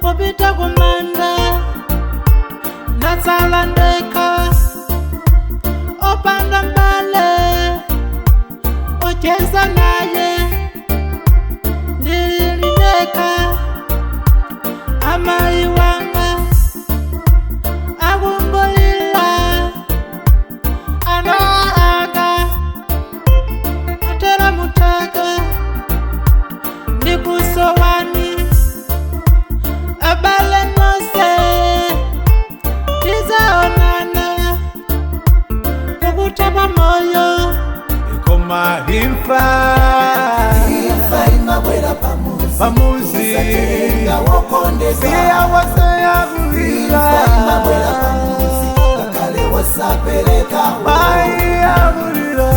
popita kumanda natsala ndekha opanda mbale ocheza naye ndilileka amai wanga akungolila anaaga atera mutaka ndikusowani abale nose tizaonana kukutapa moyo ikoma imfa imabwera pamuzi pamuzi wokondeza siya wasayagulira imabwera pamuzi kakale wasapereka mayagulira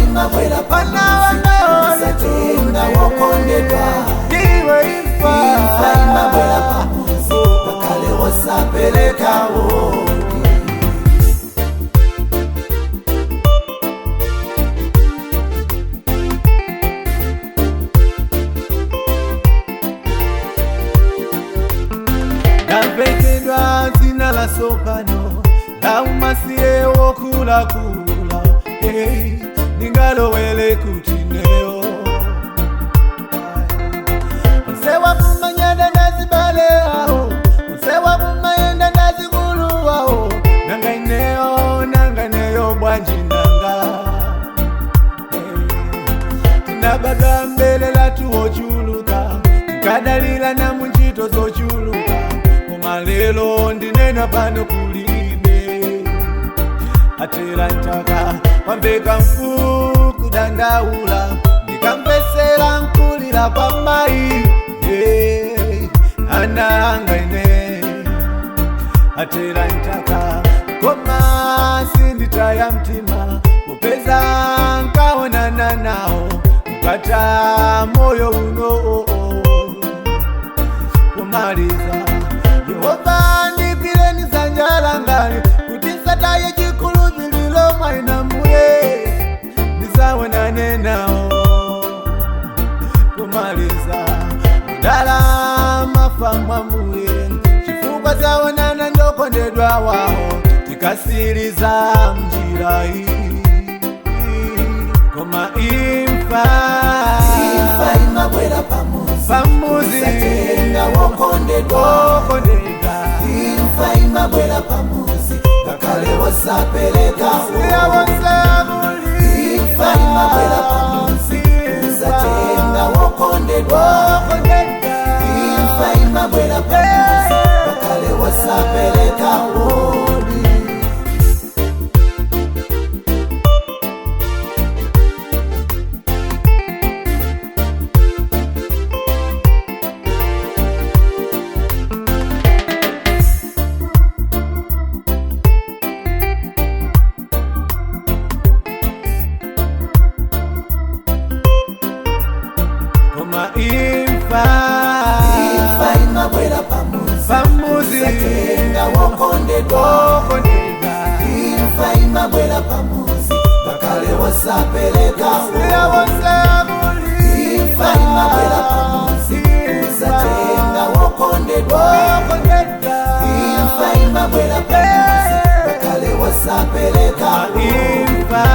imabwera panawana satenga wokondedwa iwe imfa imabwera pamuzi kakale wasapereka navekedwa zina la sopano la umasiye wokula kula ningalowele kutineo msewa mumanyenda nazibale aho msewa mumayenda nazigulu aho nanganeyo bwanji nanga tinabaga mbele latuwochuluka tikadalila na munjito zochuluka kumalelo ndinena pano kulibe atera ntaka wambeka mfu kudandaula ndikampesera nkulira kwa mai anangaine atera ntaka koma sinditaya mtima kupeza nkaonana nao mkata moyo uno kumaliza Yehova ndigwireni zanjalangani kuti nsataye chikulu chililo mwaina muye ndisaonane nawo kumaliza mudala mafamwa muye chifukwa zaonana ndokondedwa wawo tikasiriza mjira iyi koma imfa imabwera pamuzi satenga wokondedwa imfa imabwera pamuzi kakale wasapereka imfa imabwera pamuzi satenga wokondedwa imfa imabwera pamuzi kakale wasapereka imfa imabwera pamuzi satenga wokondedwa imfa imabwera pamuzi kakale wasapereka imfa imabwera pamuzi satenga wokondedwa imfa imabwera pamuzi kakale wasapereka imfa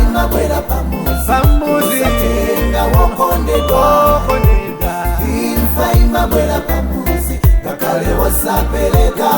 imabwera pamuzi satenga wokondedwa imfa imabwera pamuzi kakale wasapereka